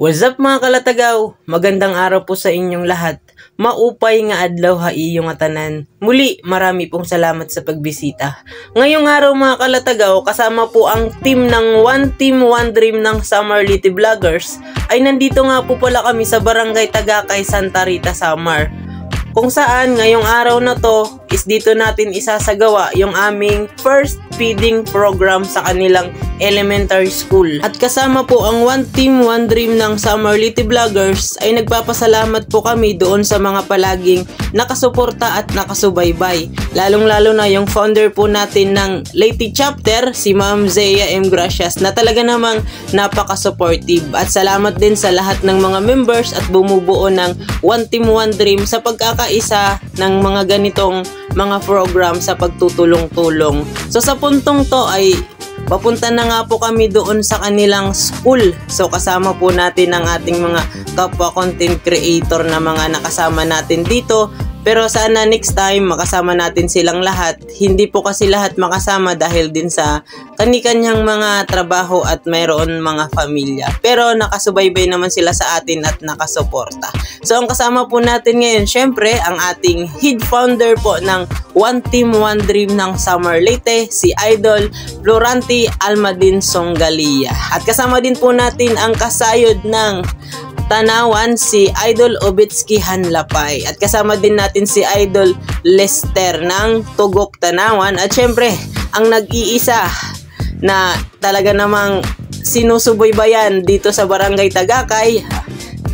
What's up mga kalatagaw? Magandang araw po sa inyong lahat. Maupay nga adlaw ha iyong atanan. Muli, marami pong salamat sa pagbisita. Ngayong araw mga kalatagaw, kasama po ang team ng One Team One Dream ng Samarlite Vloggers ay nandito nga po pala kami sa Barangay Tagakay, Santa Rita, Samar. Kung saan ngayong araw na to is dito natin isasagawa yung aming first feeding program sa kanilang elementary school. At kasama po ang One Team One Dream ng Samarlite Vloggers ay nagpapasalamat po kami doon sa mga palaging nakasuporta at nakasubaybay. Lalong-lalo na yung founder po natin ng Leyte chapter, si Ma'am Zea M. Gracias, na talaga namang napaka-supportive. At salamat din sa lahat ng mga members at bumubuo ng One Team One Dream sa pagkakaisa ng mga ganitong mga program sa pagtutulong-tulong. So sa puntong to ay papunta na nga po kami doon sa kanilang school. So kasama po natin ang ating mga kapwa content creator na mga nakasama natin dito. Pero sana next time makasama natin silang lahat. Hindi po kasi lahat makasama dahil din sa kani-kanyang mga trabaho at mayroon mga pamilya. Pero nakasubaybay naman sila sa atin at nakasuporta. So ang kasama po natin ngayon, syempre ang ating head founder po ng One Team One Dream ng Samarlite, si Idol Florante Almadin Songalia. At kasama din po natin ang kasayod ng Tanawan, si Idol Obitsky Hanlapay. At kasama din natin si Idol Lester ng Tugok Tanawan. At syempre, ang nag-iisa na talaga namang sinusubaybayan dito sa Barangay Tagakay,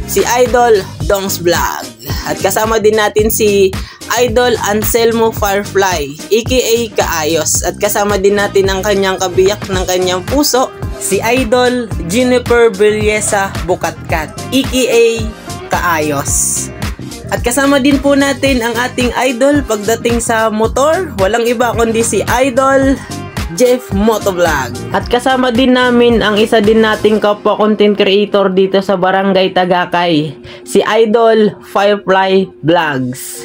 si Idol Dongs Vlog. At kasama din natin si Idol Anselmo Firefly, aka Kaayos. At kasama din natin ang kanyang kabiyak ng kanyang puso, si Idol Jennifer Belleza Bukatkat, aka Kaayos. At kasama din po natin ang ating idol pagdating sa motor, walang iba kundi si Idol Jeff Motovlog. At kasama din namin ang isa din nating kapwa content creator dito sa Barangay Tagakay, si Idol Firefly Vlogs.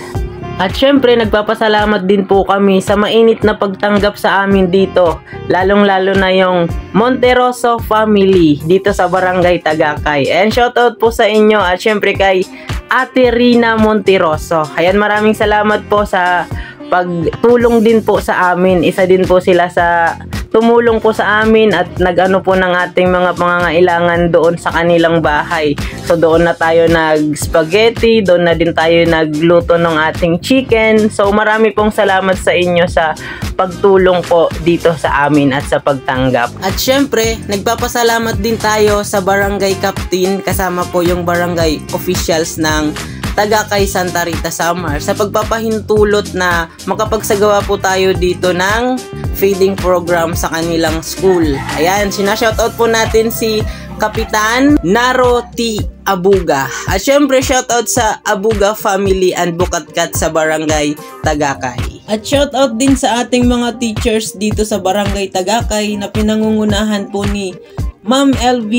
At syempre nagpapasalamat din po kami sa mainit na pagtanggap sa amin dito, lalong-lalo na yung Monteroso family dito sa Barangay Tagakay. And shoutout po sa inyo at syempre kay Ate Rina Monteroso. Ayan, maraming salamat po sa pagtulong din po sa amin. Isa din po sila sa tumulong po sa amin at nag-ano po ng ating mga pangangailangan doon sa kanilang bahay. So doon na tayo nag-spaghetti, doon na din tayo nagluto ng ating chicken. So marami pong salamat sa inyo sa pagtulong po dito sa amin at sa pagtanggap. At syempre, nagpapasalamat din tayo sa Barangay Captain, kasama po yung barangay officials ng Tagakay, Santa Rita, Samar, sa pagpapahintulot na makapagsagawa po tayo dito ng feeding program sa kanilang school. Ayan, sinashoutout po natin si Kapitan Naro T. Abuga. At syempre, shoutout sa Abuga family and Bukatkat sa Barangay Tagakay. At shoutout din sa ating mga teachers dito sa Barangay Tagakay na pinangungunahan po ni Ma'am LV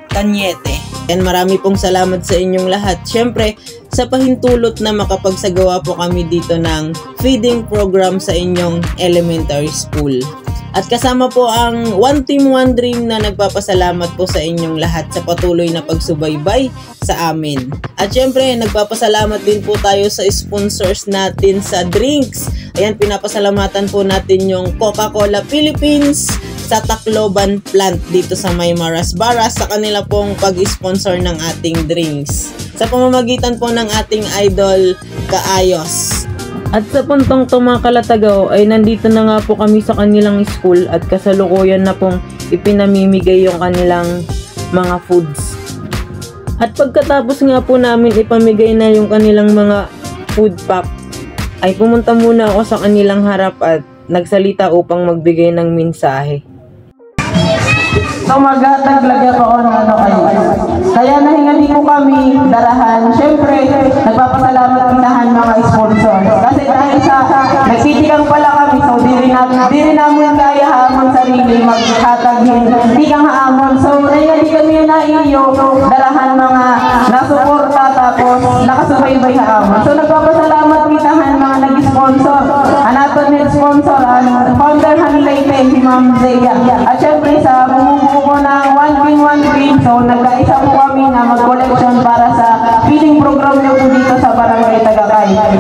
Cañete. And marami pong salamat sa inyong lahat. Syempre, sa pahintulot na makapagsagawa po kami dito ng feeding program sa inyong elementary school. At kasama po ang One Team One Dream na nagpapasalamat po sa inyong lahat sa patuloy na pagsubaybay sa amin. At syempre, nagpapasalamat din po tayo sa sponsors natin sa drinks. Ayan, pinapasalamatan po natin yung Coca-Cola Philippines sa Tacloban plant dito sa Maymaras Baras sa kanila pong pag-sponsor ng ating drinks sa pamamagitan po ng ating idol Kaayos. At sa puntong to mga kalatagaw ay nandito na nga po kami sa kanilang school at kasalukuyan na pong ipinamimigay yung kanilang mga foods. At pagkatapos nga po namin ipamigay na yung kanilang mga food pack ay pumunta muna ako sa kanilang harap at nagsalita upang magbigay ng mensahe. So magtataglag ako ng ano kayo. Kaya nahingali po kami darahan. Siyempre, nagpapasalamat kinahan mga sponsors. Kasi dahil sa nagtitikang pala kami, so di rin namin kaya hamon sarili, maghatagin, hindi kang haamon. So nahingali kami na iyo, darahan mga nasuporta tapos nakasubaybay haamon. So nagpapasalamat kinahan mga nag-sponsor. Anaton nag-sponsor, founder Hanlapay, si Ma'am Zea. At syempre sa bumubuo ko ng One Team One Dream, so nagkaisa po kami na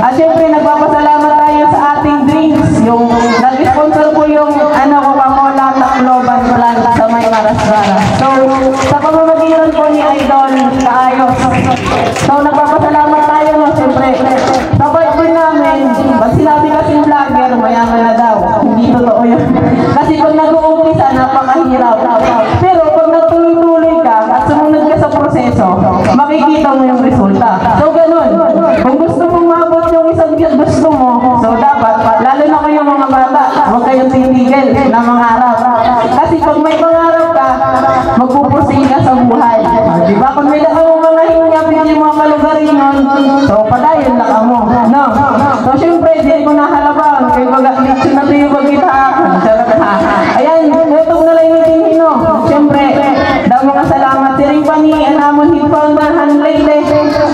At syempre, nagpapasalamat tayo sa ating drinks. Yung nag-sponsor po yung Coca-Cola Tacloban Plant sa may Marasara. So, sa pamamagitan po ni Idol Kaayos. So, nagpapasalamat tayo, no? Syempre, sa birthday namin, pag sinabi kasing vlogger, mayaman na daw. Hindi totoo yun. Kasi pag nag-uumpisa, napakahirap. Pero pag nagtuloy-tuloy ka at sumunod ka sa proseso, makikita mo yung resulta. So, ganun. Kung gusto mong maabot yung isang gusto mo, so dapat, lalo na kayong mga bata, huwag kayong titigil na mangarap. Kasi pag may mangarap ka, magpupusing ka sa buhay. Diba? Kung may laka mong mga hingapin yung mga kalugarin nun, so padayon laka mo. No? So, syempre, di ko nahalabang. Kaya mag-action na tayo mag-kita. Ayan, YouTube na lang yung hino. Syempre, daw mga salamat. Siring pa ni Anamon Hit Founder Hanlele.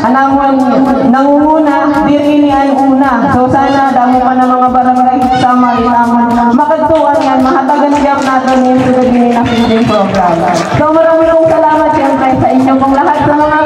Anamon nangunguna, diri ni una. So sana damo pa na mga barangay sama itamon. Makagtuan yan, mahatagan gyud natin yung sugod ni na film program. So maraming salamat syempre sa inyo pong lahat sa mga